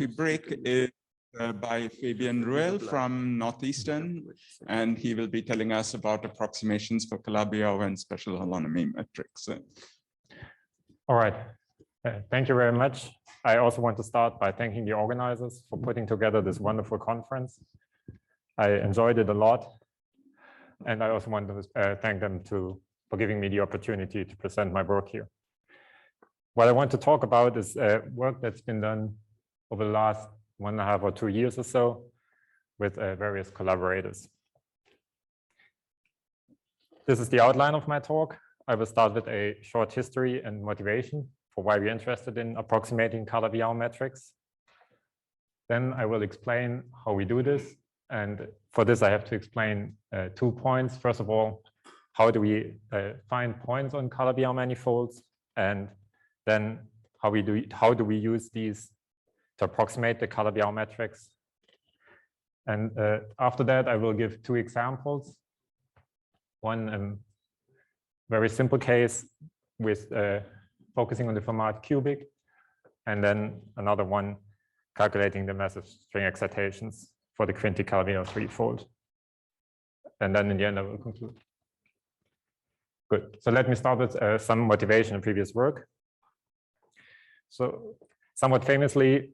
break is by Fabian Ruehle from Northeastern, and he will be telling us about approximations for Calabi-Yau and special holonomy metrics. All right, thank you very much. I also want to start by thanking the organizers for putting together this wonderful conference. I enjoyed it a lot, and I also want to thank them for giving me the opportunity to present my work here. What I want to talk about is work that's been done over the last 1.5 or 2 years or so with various collaborators. This is the outline of my talk. I will start with a short history and motivation for why we're interested in approximating Calabi-Yau metrics. Then I will explain how we do this. And for this, I have to explain 2 points. First of all, how do we find points on Calabi-Yau manifolds? And then how do we use these to approximate the Calabi-Yau metrics? And after that, I will give 2 examples. One very simple case with focusing on the Fermat cubic, and then another one calculating the massive string excitations for the Quintic Calabi-Yau threefold. And then in the end, I will conclude. Good. So let me start with some motivation in previous work. So somewhat famously,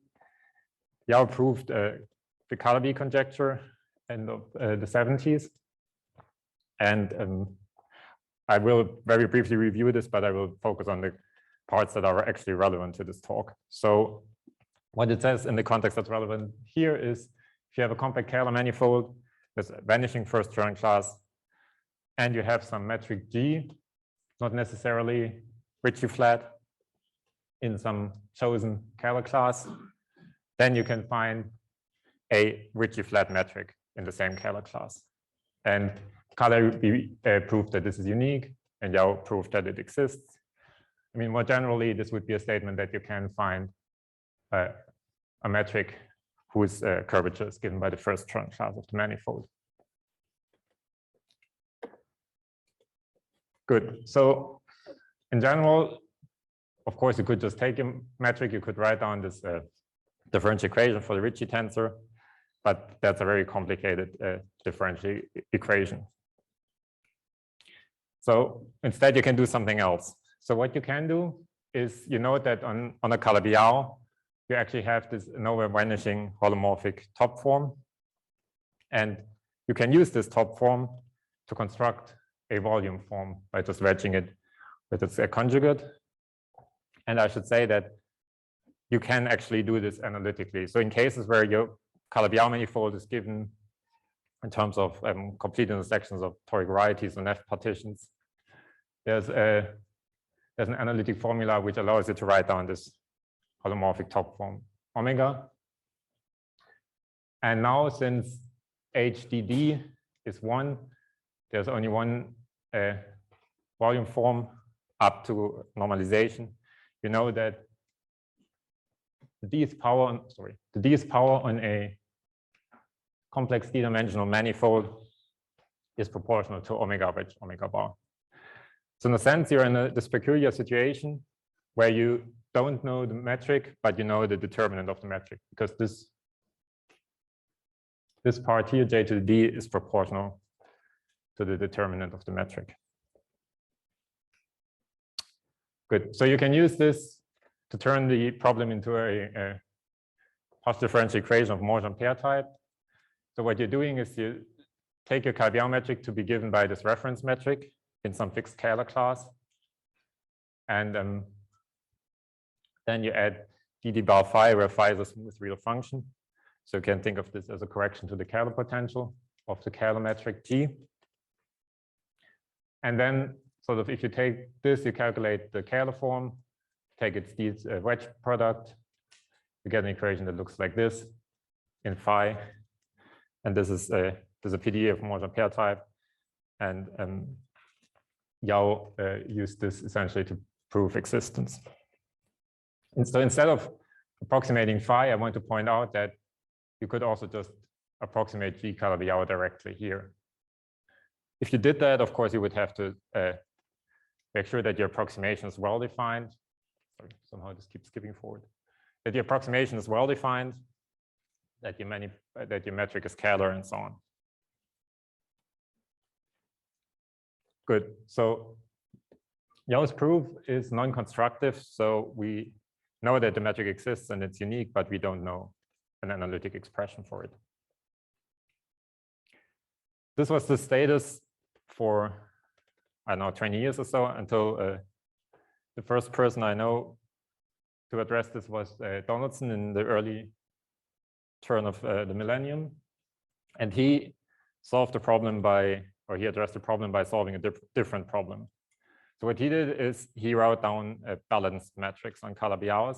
Yau proved the Calabi conjecture end of the 70s. And I will very briefly review this, but I will focus on the parts that are actually relevant to this talk. So what it says in the context that's relevant here is if you have a compact Kähler manifold with vanishing first Turing class, and you have some metric G, not necessarily Ricci-flat in some chosen Kähler class, then you can find a Ricci-flat metric in the same Kähler class. And Calabi proved that this is unique, and Yau proved that it exists. I mean, more generally, this would be a statement that you can find a metric whose curvature is given by the first Turing class of the manifold. Good. So in general, of course, you could just take a metric. You could write down this differential equation for the Ricci tensor, but that's a very complicated differential equation. So instead, you can do something else. So what you can do is you note that on a Calabi-Yau, you actually have this nowhere vanishing holomorphic top form. And you can use this top form to construct a volume form by just wedging it with its conjugate. And I should say that you can actually do this analytically. So in cases where your Calabi-Yau manifold is given in terms of complete intersections of toric varieties on F partitions, there's an analytic formula which allows you to write down this holomorphic top form omega. And now, since HDD is 1, there's only one volume form up to normalization. You know that the dth power on a complex d-dimensional manifold is proportional to omega wedge omega bar. So in a sense, you're in this peculiar situation where you don't know the metric, but you know the determinant of the metric, because this part here, j to the d, is proportional to the determinant of the metric. Good. So you can use this to turn the problem into a partial differential equation of Monge-Ampere type. So what you're doing is you take your Calabi-Yau metric to be given by this reference metric in some fixed Kähler class. And then you add dd bar phi, where phi is a smooth real function. So you can think of this as a correction to the Kähler potential of the Kähler metric G. And then sort of if you take this, you calculate the Kähler form, take its wedge product, you get an equation that looks like this in phi. And this is a PDE of Monge-Ampere type. And Yau used this essentially to prove existence. And so instead of approximating phi, I want to point out that you could also just approximate G Calabi-Yau directly here. If you did that, of course, you would have to make sure that your approximation is well defined. Sorry, somehow this keeps skipping forward. that the approximation is well defined, that your metric is scalar, and so on. Good. So Yau's proof is non-constructive. So we know that the metric exists and it's unique, but we don't know an analytic expression for it. This was the status for, I don't know, 20 years or so, until the first person I know to address this was Donaldson in the early turn of the millennium. And he solved the problem or he addressed the problem by solving a different problem. So what he did is he wrote down a balanced matrix on Calabi-Yaus.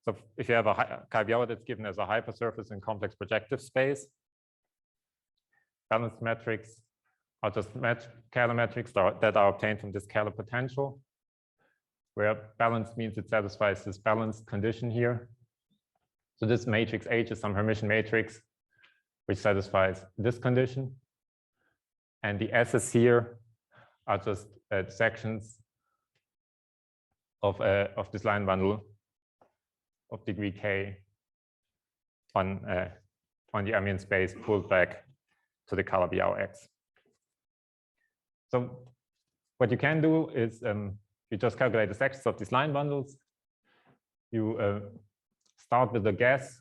So if you have a Calabi-Yau that's given as a hypersurface in complex projective space, balanced metrics are just scalar metrics that are obtained from this scalar potential, where balance means it satisfies this balanced condition here. So this matrix H is some Hermitian matrix which satisfies this condition. And the S's here are just sections of this line bundle of degree k on the ambient space pulled back to the Calabi-Yau X. So what you can do is you just calculate the sections of these line bundles. You start with the guess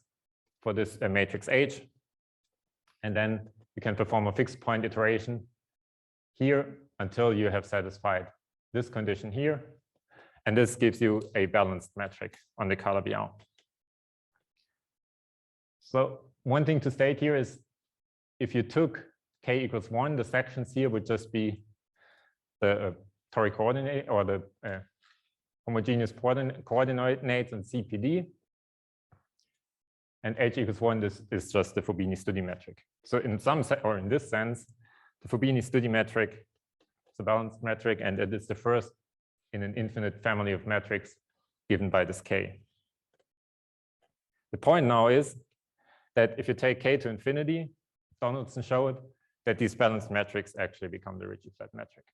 for this matrix H, and then you can perform a fixed point iteration here until you have satisfied this condition here. And this gives you a balanced metric on the Calabi-Yau. So one thing to state here is if you took k equals 1, the sections here would just be the toric coordinate or the homogeneous coordinates and CPD. And h equals 1, this is just the Fubini-Studi metric. So in this sense, the Fubini-Studi metric is a balanced metric, and it is the first in an infinite family of metrics given by this k. The point now is that if you take k to infinity, Donaldson showed that these balanced metrics actually become the Ricci-flat metric.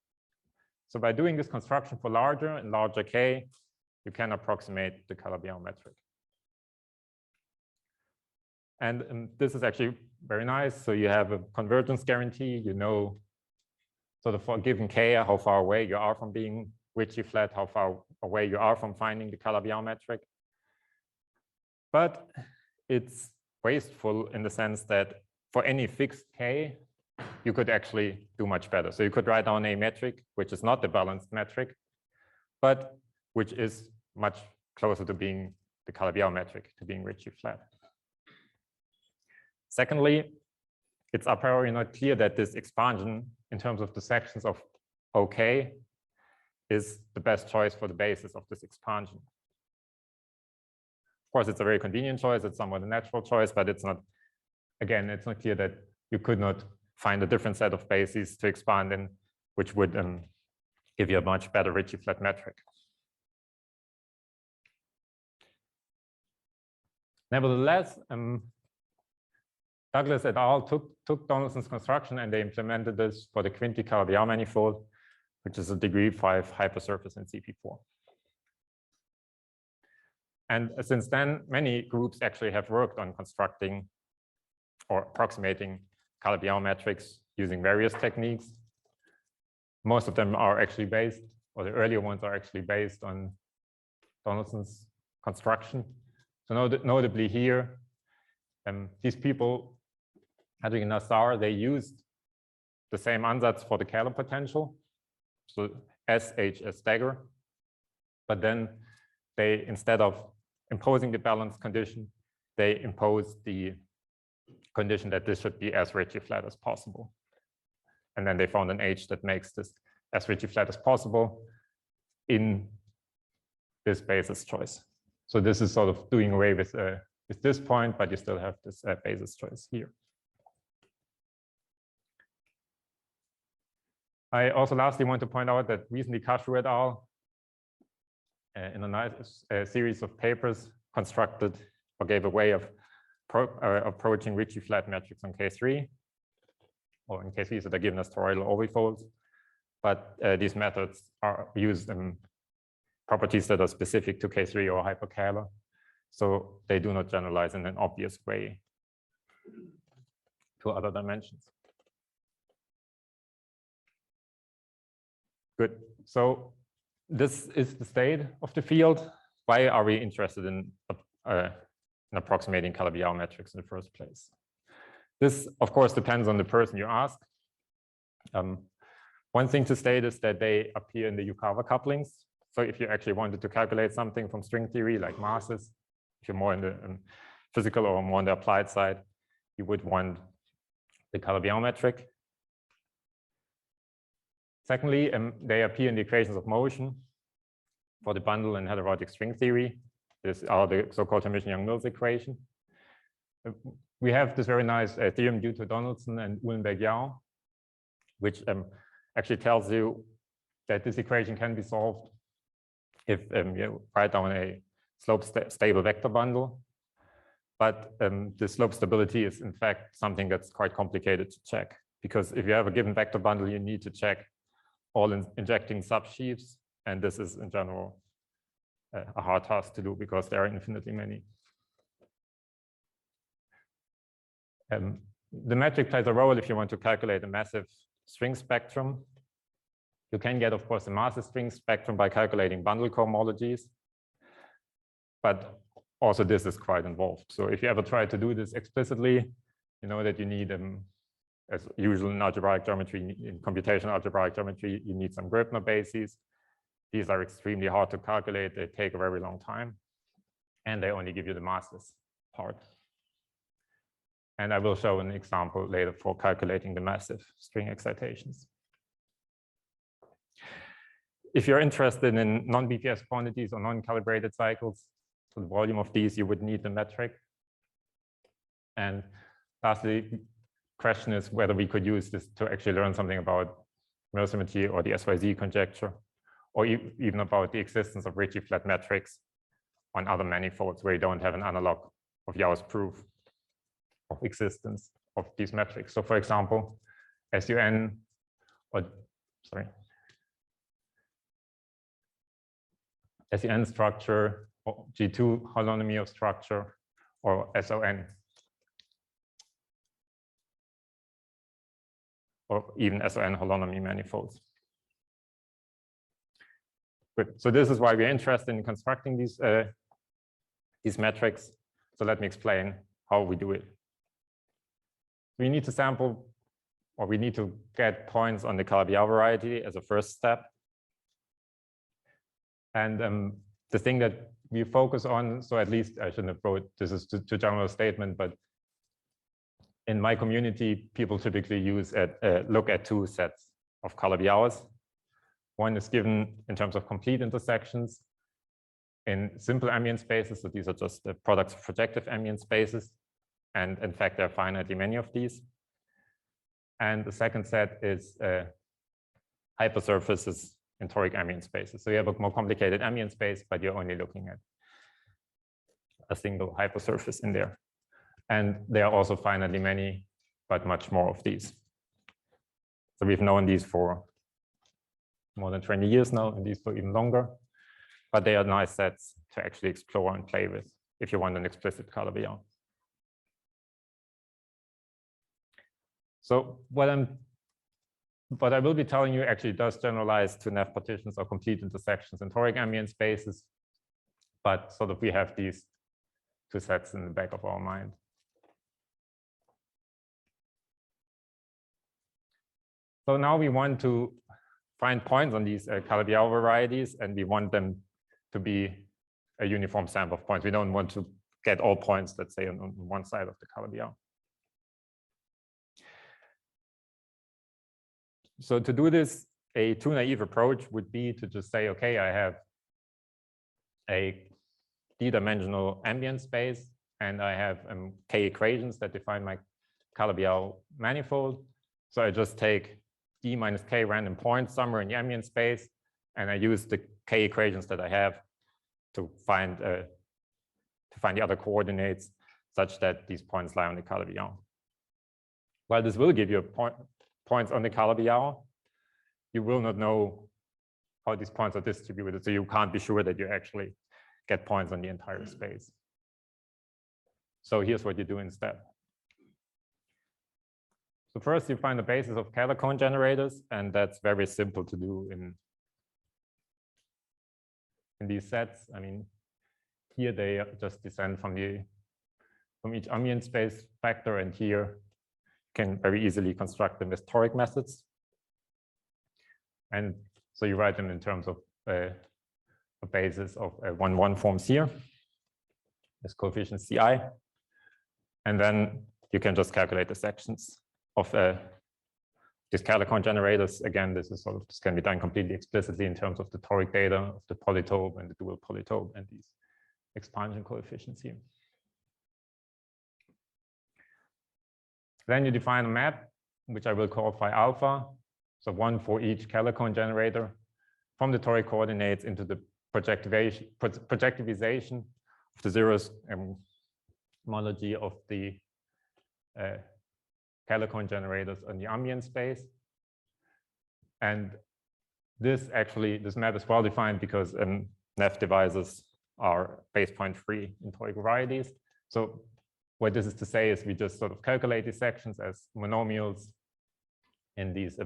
So by doing this construction for larger and larger k, you can approximate the Calabi-Yau metric. And this is actually very nice. So you have a convergence guarantee. You know, sort of for a given k, how far away you are from being Ricci-flat, how far away you are from finding the Calabi-Yau metric. But it's wasteful in the sense that for any fixed k, you could actually do much better. So you could write down a metric, which is not the balanced metric, but which is much closer to being the Calabi-Yau metric, to being Ricci-flat. Secondly, it's a priori not clear that this expansion in terms of the sections of OK is the best choice for the basis of this expansion. Of course, it's a very convenient choice. It's somewhat a natural choice, but it's not, again, it's not clear that you could not find a different set of bases to expand in, which would give you a much better Ricci-flat metric. Nevertheless, Douglas et al. took Donaldson's construction and they implemented this for the Quintic Calabi-Yau manifold, which is a degree 5 hypersurface in CP4. And since then, many groups actually have worked on constructing or approximating Calabi-Yau metrics using various techniques. Most of them are actually based, or the earlier ones are actually based on Donaldson's construction. So notably here, these people, Hedrick and Nassar, they used the same ansatz for the scalar potential, so SH as dagger, but then they, instead of imposing the balance condition, they imposed the condition that this should be as Ricci-flat as possible. And then they found an H that makes this as Ricci-flat as possible in this basis choice. So this is sort of doing away with this point, but you still have this basis choice here. I also lastly want to point out that recently Kashu et al. In a nice series of papers constructed or gave a way of approaching Ricci-flat metrics on K3, or in K3, so they're given as toroidal orbifolds. But these methods are used in properties that are specific to K3 or hyperkähler. So they do not generalize in an obvious way to other dimensions. Good. So this is the state of the field. Why are we interested in approximating Calabi-Yau metrics in the first place? This, of course, depends on the person you ask. One thing to state is that they appear in the Yukawa couplings. So if you actually wanted to calculate something from string theory, like masses, if you're more in the physical or more on the applied side, you would want the Calabi-Yau metric. Secondly, they appear in the equations of motion for the bundle and heterotic string theory. These are the so-called Hermitian Yang-Mills equation. We have this very nice theorem due to Donaldson and Uhlenberg-Yau, which actually tells you that this equation can be solved if you write down a slope-stable vector bundle. But the slope stability is, in fact, something that's quite complicated to check, because if you have a given vector bundle, you need to check all injecting subsheaves. And this is, in general, a hard task to do because there are infinitely many. The metric plays a role if you want to calculate a massive string spectrum. You can get, of course, a massive string spectrum by calculating bundle cohomologies. But also this is quite involved. So if you ever try to do this explicitly, you know that you need, as usual in algebraic geometry, in computational algebraic geometry, you need some Gröbner bases. These are extremely hard to calculate. They take a very long time. And they only give you the masses part. And I will show an example later for calculating the massive string excitations. If you're interested in non-BPS quantities or non-calibrated cycles, so the volume of these, you would need the metric. And lastly, the question is whether we could use this to actually learn something about Mills symmetry or the SYZ conjecture, or even about the existence of Ricci-flat metrics on other manifolds where you don't have an analog of Yau's proof of existence of these metrics. So for example, SUN, SUN structure, or G2 holonomy of structure, or SON, or even SON holonomy manifolds. Good. So this is why we're interested in constructing these metrics. So let me explain how we do it. We need to sample, or we need to get points on the Calabi-Yau variety as a first step. And the thing that we focus on, so at least I shouldn't have wrote this is too general statement, but in my community, people typically look at two sets of Calabi-Yaus. One is given in terms of complete intersections in simple ambient spaces. So these are just the products of projective ambient spaces. And in fact, there are finitely many of these. And the second set is hypersurfaces in toric ambient spaces. So you have a more complicated ambient space, but you're only looking at a single hypersurface in there. And there are also finitely many, but much more of these. So we've known these for more than 20 years now, and these for even longer. But they are nice sets to actually explore and play with if you want an explicit Calabi-Yau. So what I will be telling you actually does generalize to nav partitions or complete intersections in toric ambient spaces, but sort of we have these two sets in the back of our mind. So now we want to find points on these Calabi-Yau varieties, and we want them to be a uniform sample of points. We don't want to get all points, let's say, on one side of the Calabi-Yau. So to do this, a too naive approach would be to just say, okay, I have a d-dimensional ambient space, and I have k equations that define my Calabi-Yau manifold. So I just take d minus k random points somewhere in the ambient space, and I use the k equations that I have to find the other coordinates such that these points lie on the Calabi-Yau. While this will give you points on the Calabi-Yau, you will not know how these points are distributed, so you can't be sure that you actually get points on the entire space. So here's what you do instead. So first you find the basis of Calabi-Yau generators, and that's very simple to do in these sets. I mean, here they just descend from each ambient space factor, and here you can very easily construct them with toric methods. And so you write them in terms of a basis of 1,1 forms here, as coefficient Ci. And then you can just calculate the sections of these Calabi-Yau generators. Again, this can be done completely explicitly in terms of the toric data of the polytope and the dual polytope and these expansion coefficients here. Then you define a map, which I will call phi alpha. So one for each Calabi-Yau generator from the toric coordinates into the projectivization of the zeros homology of the Calabi-Yau generators on the ambient space. And this map is well defined because Neff devices are base point free in toric varieties. So what this is to say is we just sort of calculate these sections as monomials in these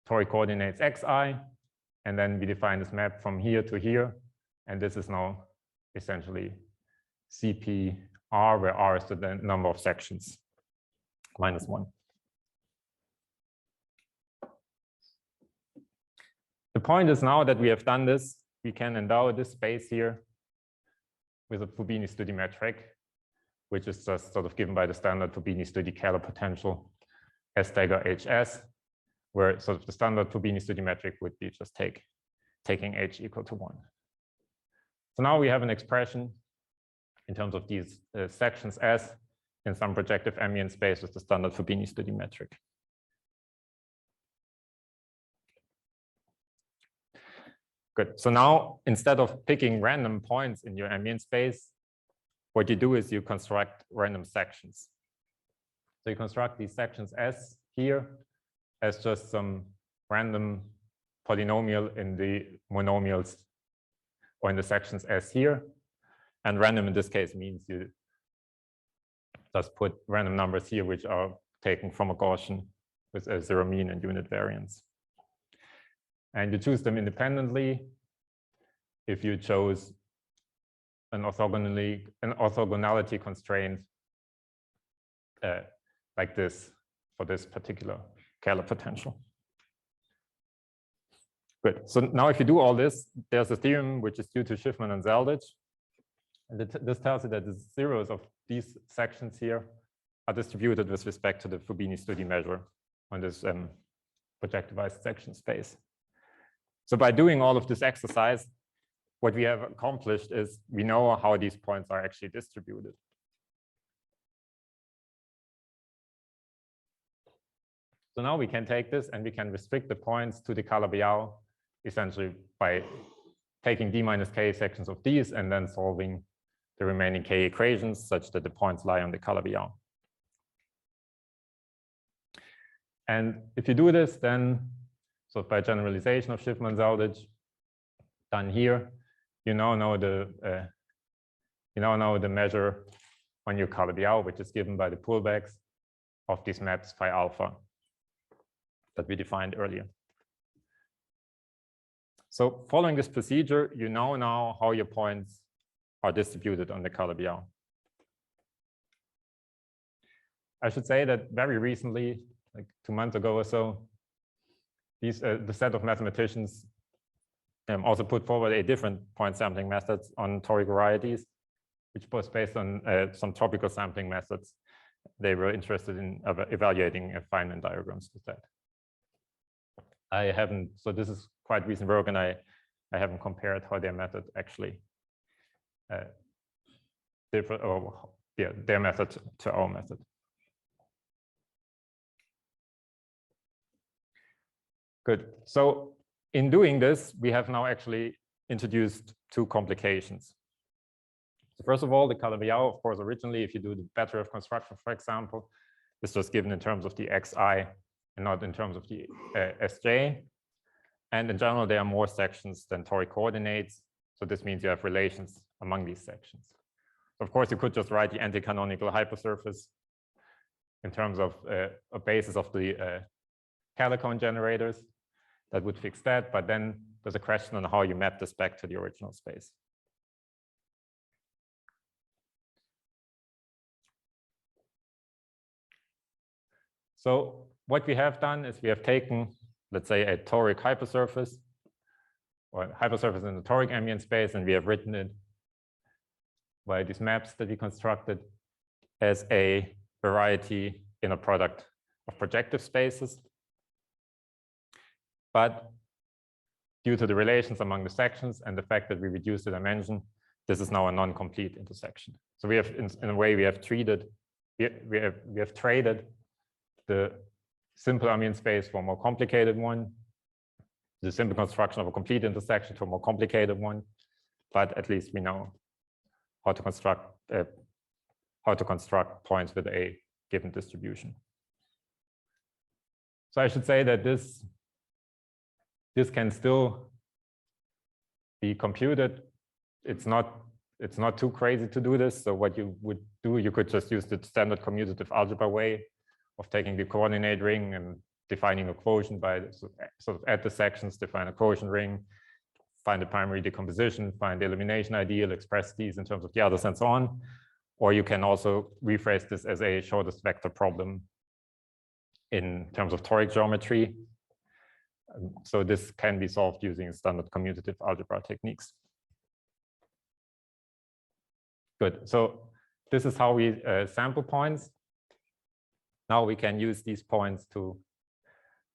toric coordinates xi, and then we define this map from here to here, and this is now essentially CPR, where R is the number of sections, -1. The point is now that we have done this, we can endow this space here with a Fubini-Studi metric, which is just sort of given by the standard Fubini-Studi Kähler potential S dagger HS, where sort of the standard Fubini-Studi metric would be just taking H equal to 1. So now we have an expression in terms of these sections S in some projective ambient space with the standard Fubini-Studi metric. Good. So now, instead of picking random points in your ambient space, what you do is you construct random sections. So you construct these sections S here as just some random polynomial in the monomials or in the sections S here. And random in this case means you just put random numbers here, which are taken from a Gaussian with a zero mean and unit variance. And you choose them independently if you chose an orthogonality constraint like this for this particular Kähler potential. Good. So now if you do all this, there's a theorem which is due to Schiffman and Zeldich. And this tells you that the zeros of these sections here are distributed with respect to the Fubini-Studi measure on this projectivized section space. So by doing all of this exercise, what we have accomplished is we know how these points are actually distributed. So now we can take this and we can restrict the points to the Calabi-Yau essentially by taking d minus k sections of these and then solving the remaining k equations such that the points lie on the Calabi-Yau. And if you do this, then so by generalization of Schiffman-Zeldich done here, you now know the measure on your Calabi-Yau, which is given by the pullbacks of these maps phi alpha that we defined earlier. So following this procedure, you now know how your points are distributed on the Calabi-Yau. I should say that very recently, like 2 months ago or so, the set of mathematicians also put forward a different point sampling methods on toric varieties, which was based on some tropical sampling methods. They were interested in evaluating Feynman diagrams with that. So this is quite recent work, and I haven't compared how their method actually different, or yeah, their method to our method. Good. So in doing this, we have now actually introduced 2 complications. So first of all, the Calabi-Yau, of course, originally, if you do the battery of construction, for example, this was given in terms of the xi and not in terms of the sj. And in general, there are more sections than toric coordinates. So this means you have relations among these sections. Of course, you could just write the anti-canonical hypersurface in terms of a basis of the Calicone generators. That would fix that, but then there's a question on how you map this back to the original space. So what we have done is we have taken, let's say, a toric hypersurface, or hypersurface in the toric ambient space, and we have written it by these maps that we constructed as a variety in a product of projective spaces. But due to the relations among the sections and the fact that we reduce the dimension, this is now a non-complete intersection. So we have, in a way, we have traded the simple ambient space for a more complicated one, the simple construction of a complete intersection to a more complicated one, but at least we know how to construct points with a given distribution. So I should say that this can still be computed. It's not too crazy to do this. So what you would do, you could just use the standard commutative algebra way of taking the coordinate ring and defining a quotient by sort of add the sections, define a quotient ring, find the primary decomposition, find the elimination ideal, express these in terms of the others, and so on. Or you can also rephrase this as a shortest vector problem in terms of toric geometry. So this can be solved using standard commutative algebra techniques. Good. So this is how we sample points. Now we can use these points to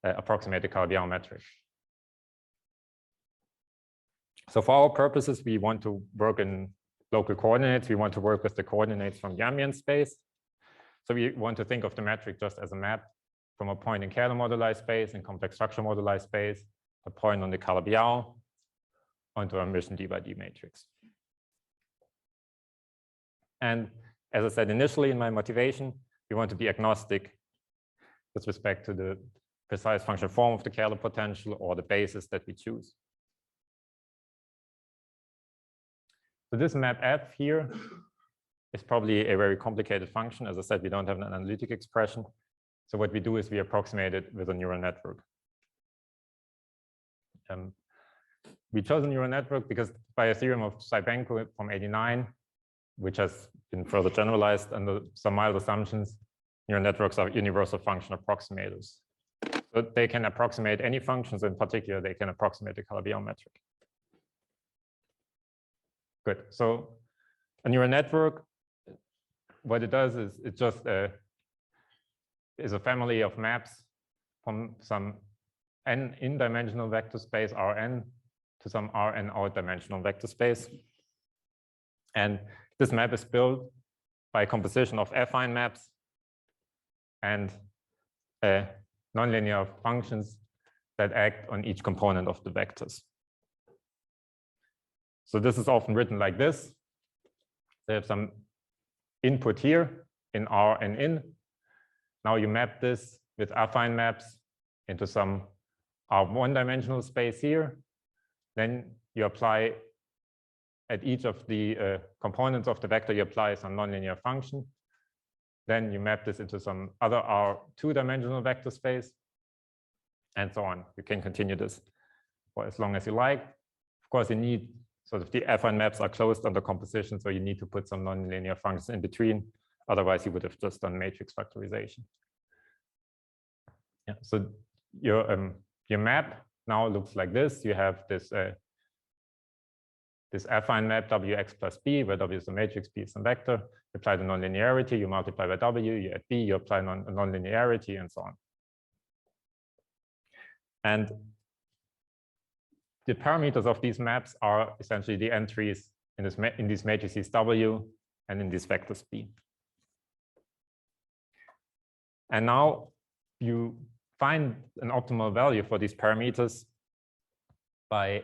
approximate the Calabi-Yau metric. So for our purposes, we want to work in local coordinates. We want to work with the coordinates from the ambient space. So we want to think of the metric just as a map from a point in Kähler moduli space and complex structure moduli space, a point on the Calabi-Yau onto a Hermitian D by D matrix. And as I said initially in my motivation, we want to be agnostic with respect to the precise function form of the Kähler potential or the basis that we choose. So this map F here is probably a very complicated function. As I said, we don't have an analytic expression. So what we do is we approximate it with a neural network. We chose a neural network because by a theorem of Saibenko from '89, which has been further generalized under some mild assumptions, neural networks are universal function approximators. So they can approximate any functions. In particular, they can approximate the Calabi-Yau metric. Good. So a neural network, what it does is it just is a family of maps from some n in-dimensional vector space Rn to some Rn out-dimensional vector space. And this map is built by a composition of affine maps and nonlinear functions that act on each component of the vectors. So this is often written like this. They have some input here in R and in. Now you map this with affine maps into some one-dimensional space here. Then you apply at each of the components of the vector, you apply some nonlinear function. Then you map this into some other R two-dimensional vector space, and so on. You can continue this for as long as you like. Of course, you need sort of the affine maps are closed under composition, so you need to put some nonlinear functions in between. Otherwise, you would have just done matrix factorization. Yeah. So your map now looks like this. You have this this affine map Wx plus B, where W is a matrix, B is some vector. You apply the nonlinearity, you multiply by W, you add B, you apply nonlinearity, and so on. And the parameters of these maps are essentially the entries in these matrices W and in these vectors B. And now you find an optimal value for these parameters by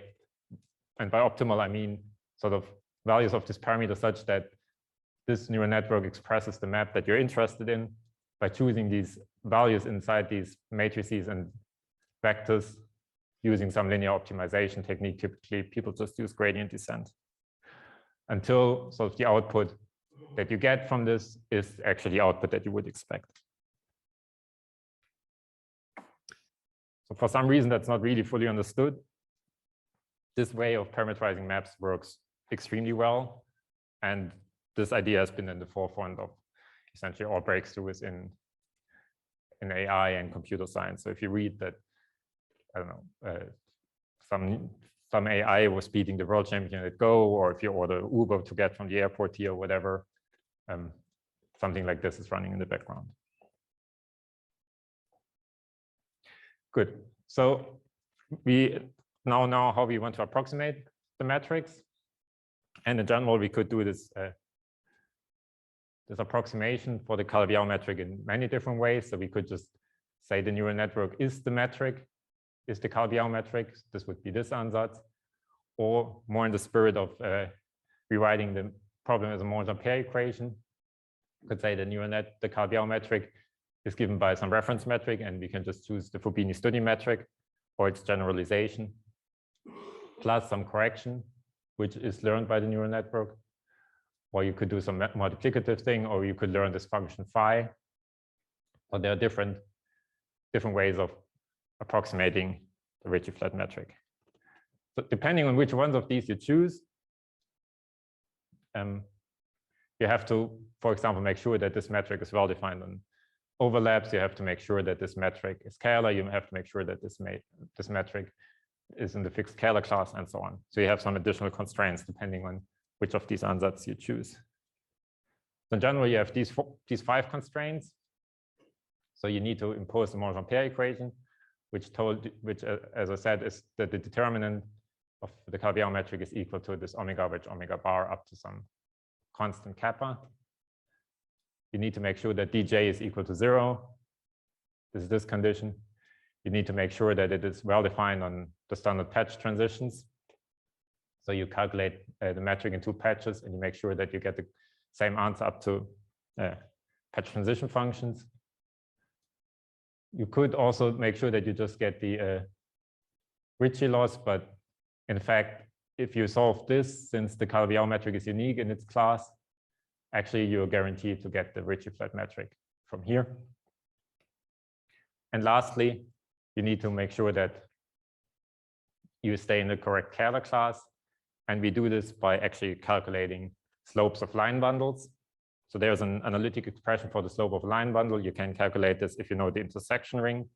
optimal, I mean sort of values of this parameter such that this neural network expresses the map that you're interested in by choosing these values inside these matrices and vectors using some linear optimization technique. Typically, people just use gradient descent until sort of the output that you get from this is actually the output that you would expect. So for some reason that's not really fully understood, this way of parameterizing maps works extremely well. And this idea has been in the forefront of essentially all breakthroughs in AI and computer science. So if you read that, I don't know, some AI was beating the world champion at Go, or if you order Uber to get from the airport here or whatever, something like this is running in the background. Good. So we now know how we want to approximate the metrics. And in general, we could do this, this approximation for the Calabi-Yau metric in many different ways. So we could just say the neural network is the metric, is the Calabi-Yau metric. This would be this ansatz. Or more in the spirit of rewriting the problem as a Monge-Ampere equation, you could say the the Calabi-Yau metric is given by some reference metric, and we can just choose the Fubini-Study metric or its generalization, plus some correction, which is learned by the neural network. Or you could do some multiplicative thing, or you could learn this function phi. So there are different ways of approximating the Ricci-flat metric. So depending on which ones of these you choose, you have to, for example, make sure that this metric is well defined on overlaps. You have to make sure that this metric is scalar. You have to make sure that this metric is in the fixed scalar class, and so on. So you have some additional constraints depending on which of these ansatz you choose. So in general, you have these 5 constraints. So you need to impose the Monge-Ampere equation, which, as I said, is that the determinant of the Calabi-Yau metric is equal to this omega wedge omega bar up to some constant kappa. You need to make sure that dj is equal to 0. This is this condition. You need to make sure that it is well defined on the standard patch transitions. So you calculate the metric in 2 patches, and you make sure that you get the same answer up to patch transition functions. You could also make sure that you just get the Ricci loss, but in fact, if you solve this, since the Calabi-Yau metric is unique in its class, actually you're guaranteed to get the Ricci-flat metric from here. And lastly, you need to make sure that you stay in the correct scalar class. And we do this by actually calculating slopes of line bundles. So there's an analytic expression for the slope of a line bundle. You can calculate this if you know the intersection ring.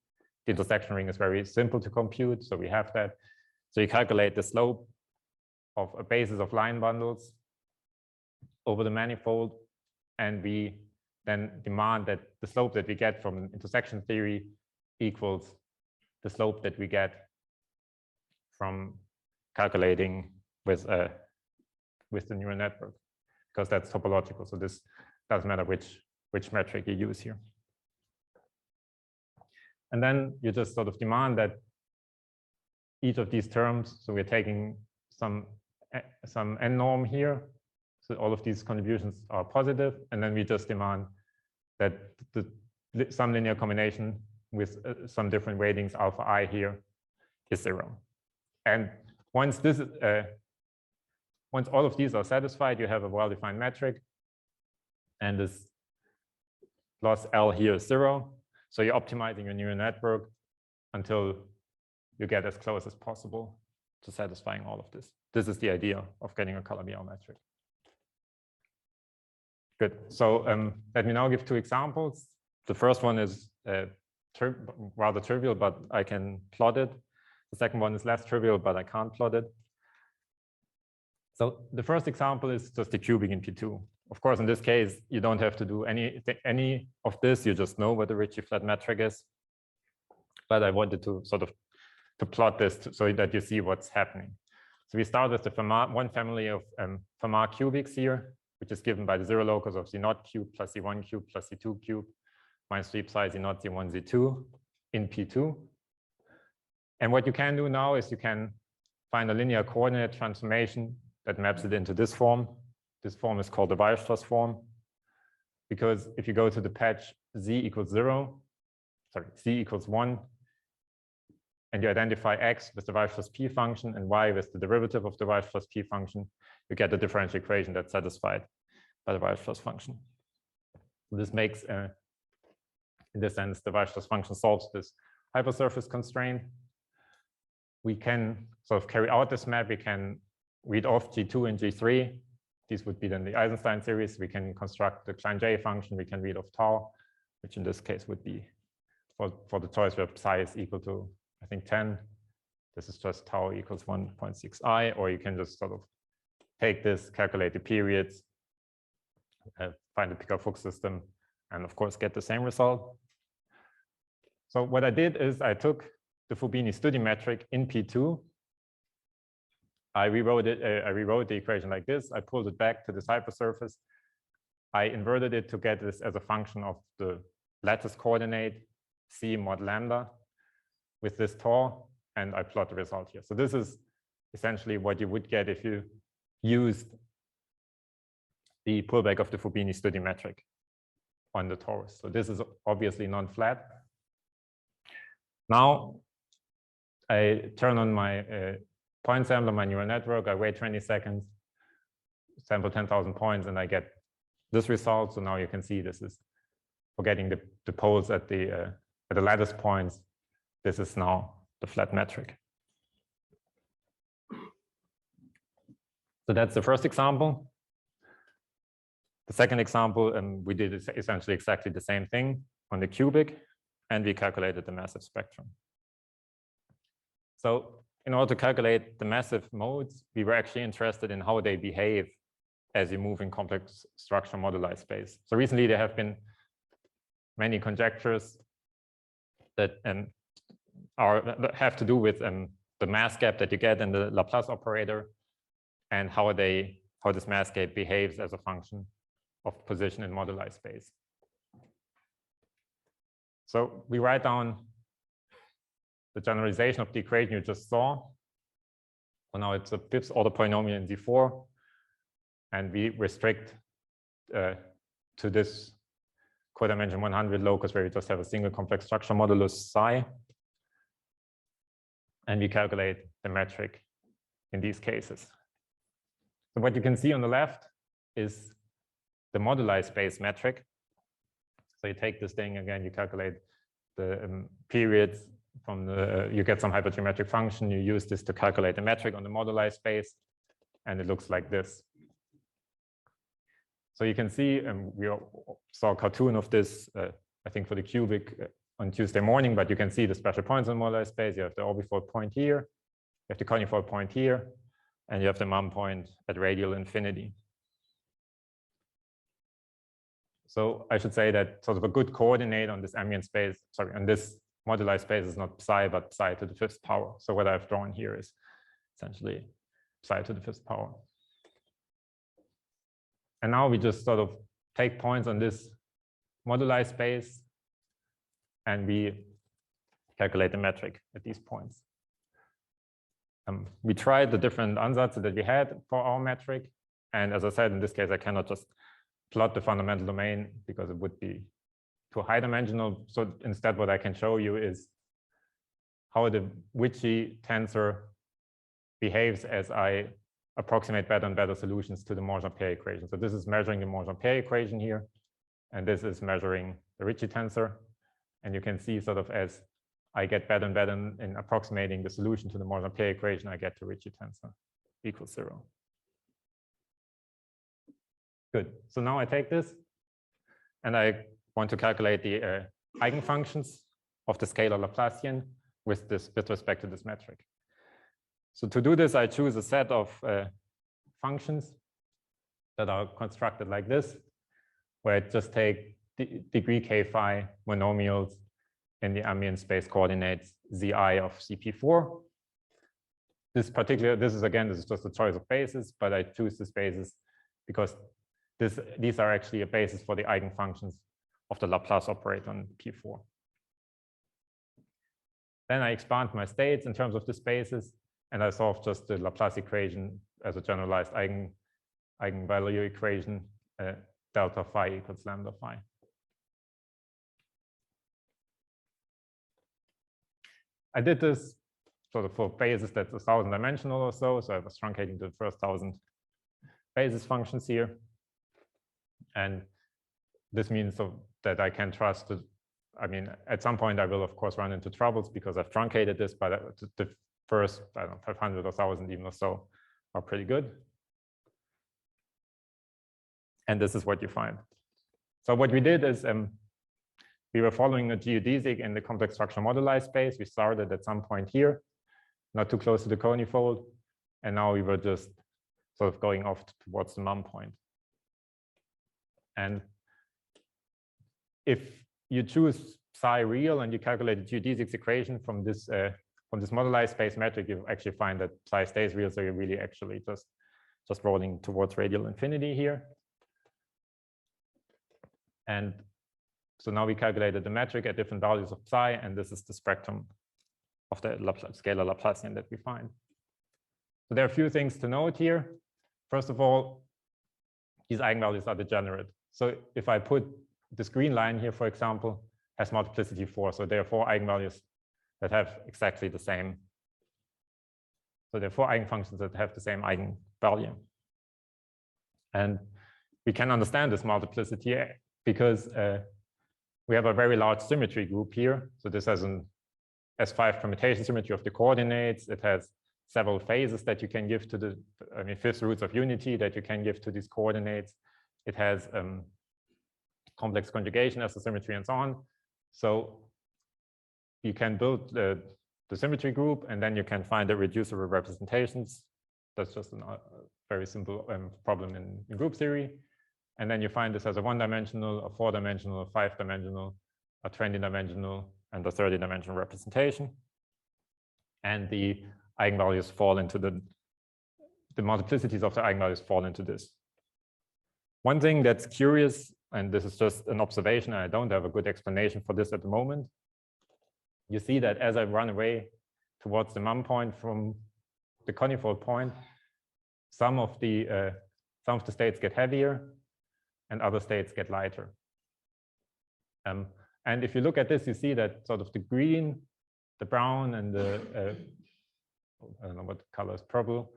The intersection ring is very simple to compute, so we have that. So you calculate the slope of a basis of line bundles over the manifold, and we then demand that the slope that we get from intersection theory equals the slope that we get from calculating with the neural network, because that's topological. So this doesn't matter which metric you use here. And then you just sort of demand that each of these terms, so we're taking some n norm here, so all of these contributions are positive, and then we just demand that some linear combination with some different weightings alpha I here is 0. And once all of these are satisfied, you have a well-defined metric, and this loss L here is 0. So you're optimizing your neural network until you get as close as possible to satisfying all of this. This is the idea of getting a Calabi-Yau metric. Good. So let me now give 2 examples. The first one is rather trivial, but I can plot it. The second one is less trivial, but I can't plot it. So the first example is just the cubing in P2. Of course, in this case, you don't have to do any of this. You just know what the Ricci-flat metric is. But I wanted to sort of plot this so that you see what's happening. So we start with the one family of Fermat cubics here, which is given by the 0 locus of Z0 cube plus Z1 cube plus Z2 cube minus 3 psi Z0 Z1 Z2 in P2. And what you can do now is you can find a linear coordinate transformation that maps it into this form. This form is called the Weierstrass form, because if you go to the patch Z equals 1, and you identify X with the Weierstrass P function and Y with the derivative of the Weierstrass P function, you get a differential equation that's satisfied by the Weierstrass function. This makes, in this sense, the Weierstrass function solves this hypersurface constraint. We can sort of carry out this map. We can read off G2 and G3. These would be then the Eisenstein series. We can construct the Klein-J function. We can read off tau, which in this case would be for the choice where psi is equal to, I think, 10. This is just tau equals 1.6i, or you can just sort of take this, calculate the periods, find the Picard-Fuchs system, and of course get the same result. So what I did is I took the Fubini-Studi metric in P2. I rewrote it. I rewrote the equation like this. I pulled it back to this hypersurface. I inverted it to get this as a function of the lattice coordinate c mod lambda with this tau, and I plot the result here. So this is essentially what you would get if you used the pullback of the Fubini-Studi metric on the torus. So this is obviously non-flat. Now I turn on my point sampler, my neural network. I wait 20 seconds, sample 10,000 points, and I get this result. So now you can see this is for getting the poles at the lattice points. This is now the flat metric. So that's the first example. The second example, we did essentially exactly the same thing on the cubic, and we calculated the massive spectrum. So in order to calculate the massive modes, we were actually interested in how they behave as you move in complex structure moduli space. So recently there have been many conjectures that have to do with the mass gap that you get in the Laplace operator and how this mass gap behaves as a function of position in moduli space. So we write down the generalization of the equation you just saw. So now it's a fifth order polynomial in D4, and we restrict to this codimension 100 locus where we just have a single complex structure modulus psi, and we calculate the metric in these cases. So what you can see on the left is the moduli space metric. So you take this thing again, you calculate the periods from you get some hypergeometric function, you use this to calculate the metric on the moduli space, and it looks like this. So you can see, we saw a cartoon of this, I think for the cubic on Tuesday morning, but you can see the special points on moduli space. You have the orbifold point here, you have the conifold point here, and you have the mum point at radial infinity. So I should say that sort of a good coordinate on this ambient space, sorry, on this moduli space is not psi, but psi to the fifth power. So what I've drawn here is essentially psi to the fifth power. And now we just sort of take points on this moduli space, and we calculate the metric at these points. We tried the different ansatz that we had for our metric. And as I said, in this case, I cannot just plot the fundamental domain because it would be too high dimensional. So instead, what I can show you is how the Ricci tensor behaves as I approximate better and better solutions to the Monge-Ampere equation. So this is measuring the Monge-Ampere equation here, and this is measuring the Ricci tensor. And you can see sort of as I get better and better in approximating the solution to the Monge-Ampere equation, I get to Ricci tensor equals 0. Good. So now I take this, and I want to calculate the eigenfunctions of the scalar Laplacian with respect to this metric. So to do this, I choose a set of functions that are constructed like this, where I just take degree k phi monomials in the ambient space coordinates zi of CP4. This is just a choice of basis, but I choose this basis because these are actually a basis for the eigenfunctions of the Laplace operator on P4. Then I expand my states in terms of the spaces, and I solve just the Laplace equation as a generalized eigenvalue equation, delta phi equals lambda phi. I did this sort of for basis that's 1,000 dimensional or so. So I was truncating the first 1,000 basis functions here. And this means that I can trust that, I mean, at some point I will of course run into troubles because I've truncated this, but the first, I don't know, 500 or 1,000 even or so are pretty good. And this is what you find. So what we did is we were following a geodesic in the complex structural moduli space. We started at some point here, not too close to the conifold. And now we were just sort of going off towards the mum point. And if you choose psi real and you calculate the geodesics equation from this moduli space metric, you actually find that psi stays real. So you're really actually just rolling towards radial infinity here. And so now we calculated the metric at different values of psi, and this is the spectrum of the scalar Laplacian that we find. So there are a few things to note here. First of all, these eigenvalues are degenerate. So if I put this green line here, for example, has multiplicity 4. So there are 4 eigenvalues that have exactly the same. So there are 4 eigenfunctions that have the same eigenvalue. And we can understand this multiplicity because we have a very large symmetry group here. So this has an S5 permutation symmetry of the coordinates. It has several phases that you can give to the, I mean, fifth roots of unity that you can give to these coordinates. It has complex conjugation as a symmetry and so on. So you can build the symmetry group, and then you can find the reducible representations. That's just a very simple problem in group theory. And then you find this as a 1-dimensional, a 4-dimensional, a 5-dimensional, a 20-dimensional, and a 30-dimensional representation. And the eigenvalues fall into the multiplicities of the eigenvalues fall into this. One thing that's curious, and this is just an observation, and I don't have a good explanation for this at the moment. You see that as I run away towards the mum point from the conifold point, some of the states get heavier and other states get lighter. And if you look at this, you see that sort of the green, the brown, and the I don't know what color is, purple,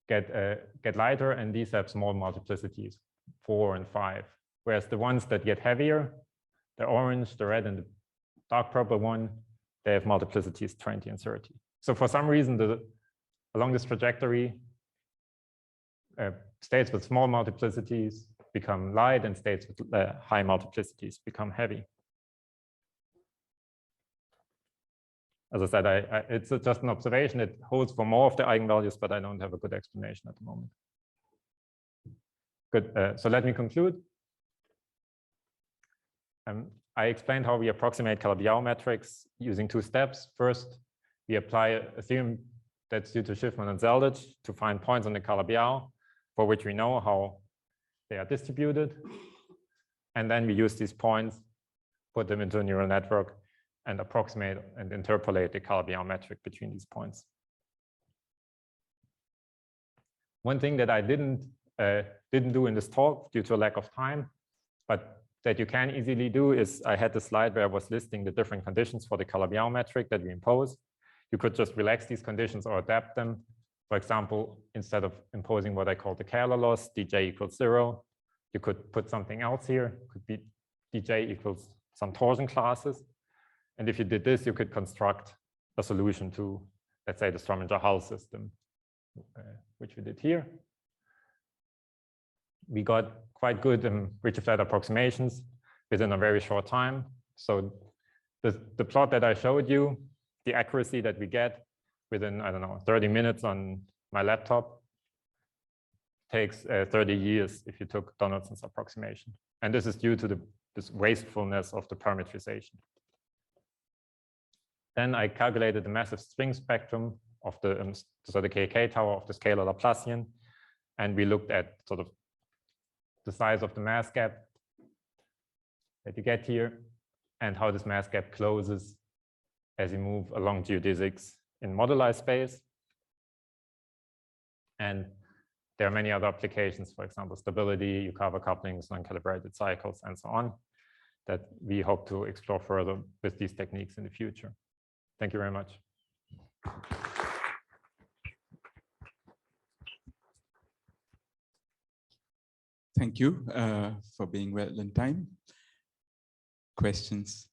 get lighter, and these have small multiplicities, 4 and 5. Whereas the ones that get heavier, the orange, the red, and the dark purple one, they have multiplicities 20 and 30. So for some reason, along this trajectory, states with small multiplicities become light, and states with high multiplicities become heavy. As I said, it's just an observation. It holds for more of the eigenvalues, but I don't have a good explanation at the moment. Good. So let me conclude. I explained how we approximate Calabi-Yau metrics using 2 steps. First, we apply a theorem that's due to Schiffman and Zeldich to find points on the Calabi-Yau for which we know how they are distributed. And then we use these points, put them into a neural network, and approximate and interpolate the Calabi-Yau metric between these points. One thing that I didn't do in this talk due to a lack of time, but that you can easily do, is I had the slide where I was listing the different conditions for the Calabi-Yau metric that we impose. You could just relax these conditions or adapt them. For example, instead of imposing what I call the Kähler loss, dj equals 0, you could put something else here. It could be dj equals some torsion classes. And if you did this, you could construct a solution to, let's say, the Strominger-Hull system, which we did here. We got quite good Ricci-flat approximations within a very short time. So the plot that I showed you, the accuracy that we get within, I don't know, 30 minutes on my laptop takes 30 years if you took Donaldson's approximation. And this is due to this wastefulness of the parametrization. Then I calculated the massive string spectrum of the KK tower of the scalar Laplacian, and we looked at sort of the size of the mass gap that you get here and how this mass gap closes as you move along geodesics in moduli space. And there are many other applications, for example, stability, Yukawa couplings, non-calibrated cycles, and so on, that we hope to explore further with these techniques in the future. Thank you very much. Thank you for being well in time. Questions?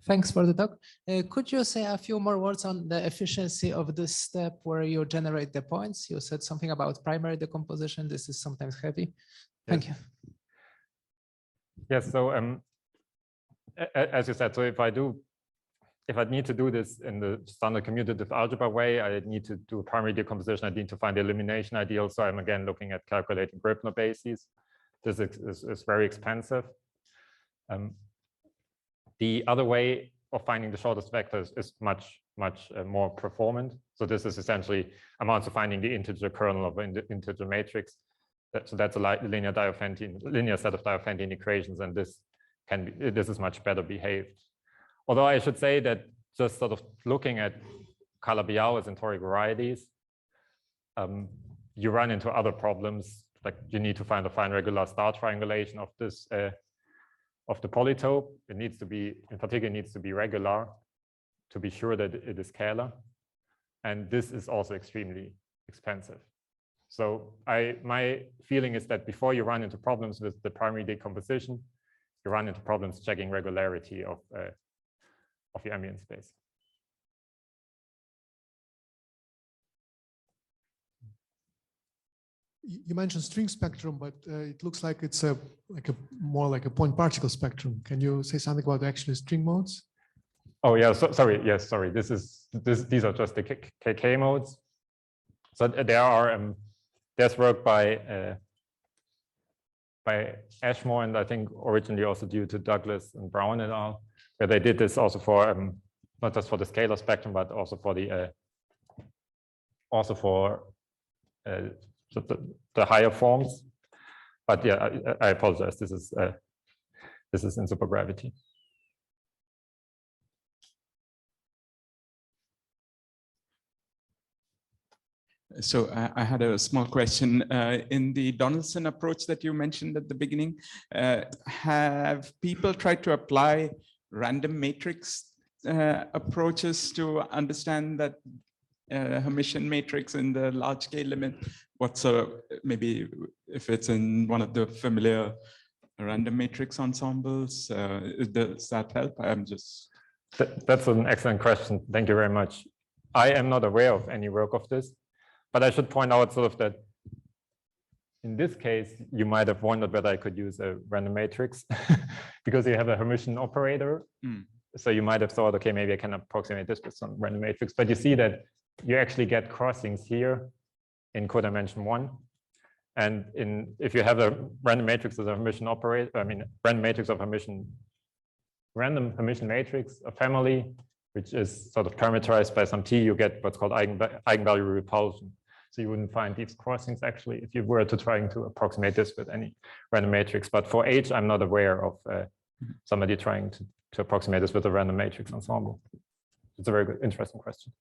Thanks for the talk. Could you say a few more words on the efficiency of this step where you generate the points? You said something about primary decomposition. This is sometimes heavy. Thank you. Yes, so as you said, so if I need to do this in the standard commutative algebra way, I need to do a primary decomposition. I need to find the elimination ideal. So I'm again looking at calculating Gribner bases. This is very expensive. The other way of finding the shortest vectors is much more performant. So this is essentially amounts to finding the integer kernel of an integer matrix. So that's a linear set of Diophantine equations, and this is much better behaved. Although I should say that just sort of looking at Calabi-Yau as in toric varieties, you run into other problems. Like you need to find a fine regular star triangulation of this of the polytope. It needs to be, in particular, needs to be regular to be sure that it is scalar. And this is also extremely expensive. So my feeling is that before you run into problems with the primary decomposition, you run into problems checking regularity of the ambient space. You mentioned string spectrum, but it looks like it's more like a point particle spectrum. Can you say something about actually string modes? Oh yeah, sorry. Yes, sorry. These are just the KK modes. So there's work by Ashmore, and I think originally also due to Douglas and Brown et al., where they did this also for not just for the scalar spectrum, but also for the the higher forms. But yeah, I apologize. This is in supergravity. So I had a small question. In the Donaldson approach that you mentioned at the beginning, have people tried to apply random matrix approaches to understand that Hermitian matrix in the large scale limit? What's maybe if it's in one of the familiar random matrix ensembles, does that help? I'm just... That's an excellent question. Thank you very much. I am not aware of any work of this, but I should point out sort of that in this case, you might have wondered whether I could use a random matrix because you have a Hermitian operator. So you might have thought, okay, maybe I can approximate this with some random matrix, but you see that you actually get crossings here in codimension 1. And if you have a random matrix as a Hermitian operator, I mean, random matrix of random Hermitian matrix, a family, which is sort of parameterized by some T, you get what's called eigenvalue repulsion. So you wouldn't find these crossings actually if you were trying to approximate this with any random matrix. But for H, I'm not aware of somebody trying to approximate this with a random matrix ensemble. It's a very good, interesting question.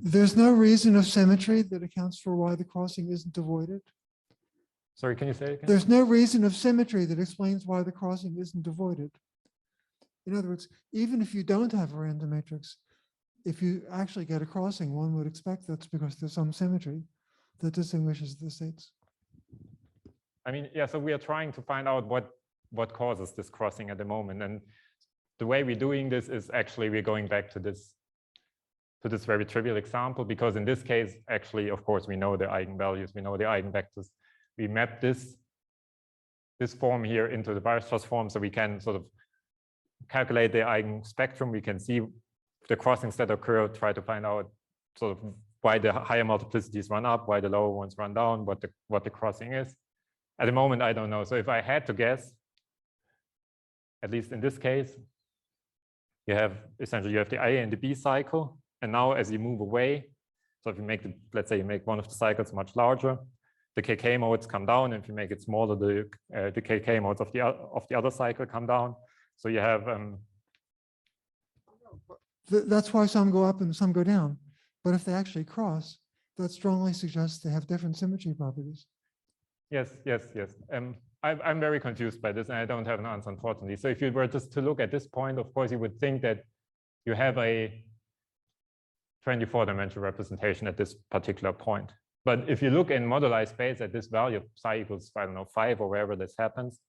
There's no reason of symmetry that accounts for why the crossing isn't avoided. Sorry, can you say it again? There's no reason of symmetry that explains why the crossing isn't avoided. In other words, even if you don't have a random matrix, if you actually get a crossing, one would expect that's because there's some symmetry that distinguishes the states. I mean, yeah, so we are trying to find out what causes this crossing at the moment. And the way we're doing this is actually we're going back to this very trivial example, because in this case, actually, of course, we know the eigenvalues, we know the eigenvectors. We map this form here into the Weierstrass form, so we can sort of calculate the eigenspectrum. We can see the crossings that occur, try to find out sort of why the higher multiplicities run up, why the lower ones run down, what the crossing is. At the moment, I don't know. So if I had to guess, at least in this case, you have essentially the A and the B cycle. And now as you move away, so if you make let's say you make one of the cycles much larger, the KK modes come down. And if you make it smaller, the KK modes of the other cycle come down. So you have that's why some go up and some go down. But if they actually cross, that strongly suggests they have different symmetry properties. Yes. I'm very confused by this, and I don't have an answer, unfortunately. So if you were just to look at this point, of course, you would think that you have a 24-dimensional representation at this particular point. But if you look in moduli space at this value of psi equals, I don't know, 5 or wherever this happens,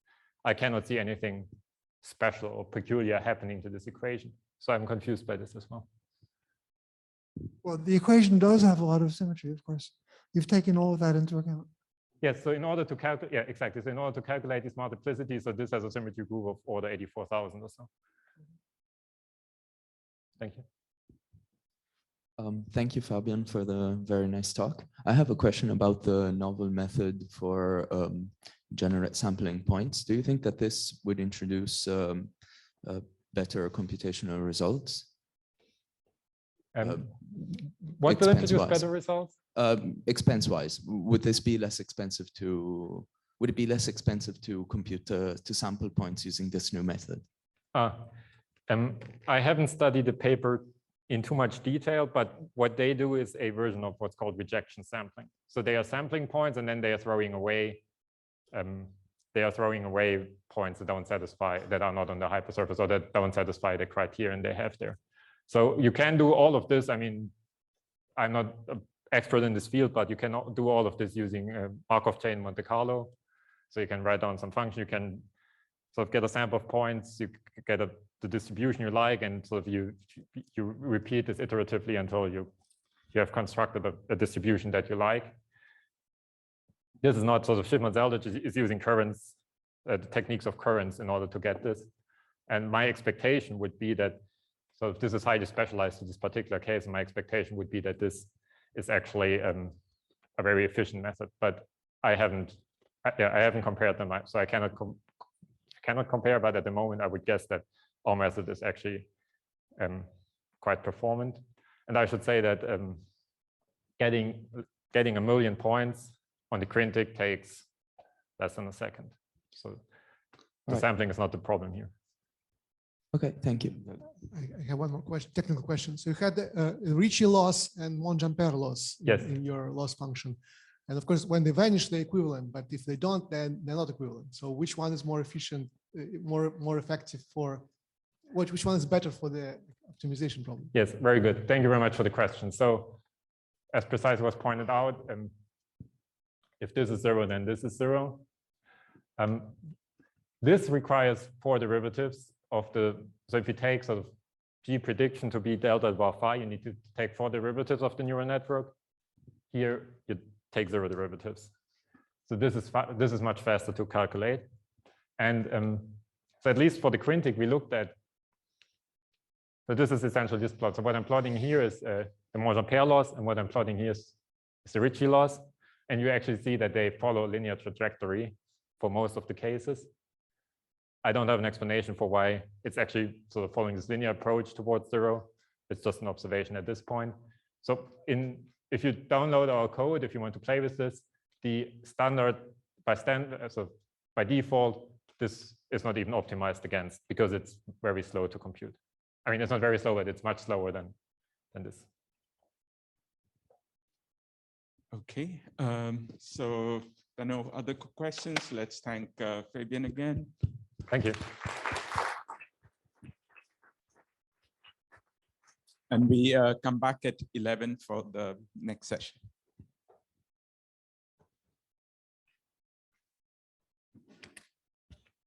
I cannot see anything special or peculiar happening to this equation. So I'm confused by this as well. Well, the equation does have a lot of symmetry, of course. You've taken all of that into account. Yes, so in order to calculate, yeah, exactly. So in order to calculate these multiplicities, so this has a symmetry group of order 84,000 or so. Thank you. Thank you, Fabian, for the very nice talk. I have a question about the novel method for generate sampling points. Do you think that this would introduce better computational results? What will introduce better results? Expense-wise, would this be less expensive to? Would it be less expensive to compute to sample points using this new method? I haven't studied the paper in too much detail, but what they do is a version of what's called rejection sampling. So they are sampling points, and then they are throwing away. They are throwing away points that don't satisfy, that are not on the hypersurface, or that don't satisfy the criterion they have there. So you can do all of this. I mean, I'm not an expert in this field, but you can do all of this using Markov chain Monte Carlo. So you can write down some function. You can sort of get a sample of points. You get the distribution you like, and sort of you repeat this iteratively until you have constructed a distribution that you like. This is not sort of Schiffmann-Zeldrych is using currents, the techniques of currents in order to get this. And my expectation would be that, so if this is highly specialized to this particular case, my expectation would be that this is actually a very efficient method. But I haven't compared them, so I cannot compare. But at the moment, I would guess that our method is actually quite performant. And I should say that getting 1 million points on the Quintic takes less than a second. So the sampling is not the problem here. Okay, thank you. I have one more question, technical question. So you had the Ricci loss and Monge-Ampere loss in your loss function. And of course, when they vanish, they're equivalent. But if they don't, then they're not equivalent. So which one is more efficient, more effective for, which one is better for the optimization problem? Yes, very good. Thank you very much for the question. So as precisely was pointed out, if this is 0, then this is 0. This requires 4 derivatives of the, so if you take sort of G prediction to be delta bar phi, you need to take 4 derivatives of the neural network. Here, you take 0 derivatives. So this is much faster to calculate. And so at least for the Quintic, we looked at, so this is essentially this plot. So what I'm plotting here is the Monge-Ampere loss, and what I'm plotting here is the Ricci loss. And you actually see that they follow a linear trajectory for most of the cases. I don't have an explanation for why it's actually sort of following this linear approach towards 0. It's just an observation at this point. So if you download our code, if you want to play with this, the standard by default, this is not even optimized against because it's very slow to compute. I mean, it's not very slow, but it's much slower than this. Okay, so there are no other questions. Let's thank Fabian again. Thank you. And we come back at 11 for the next session.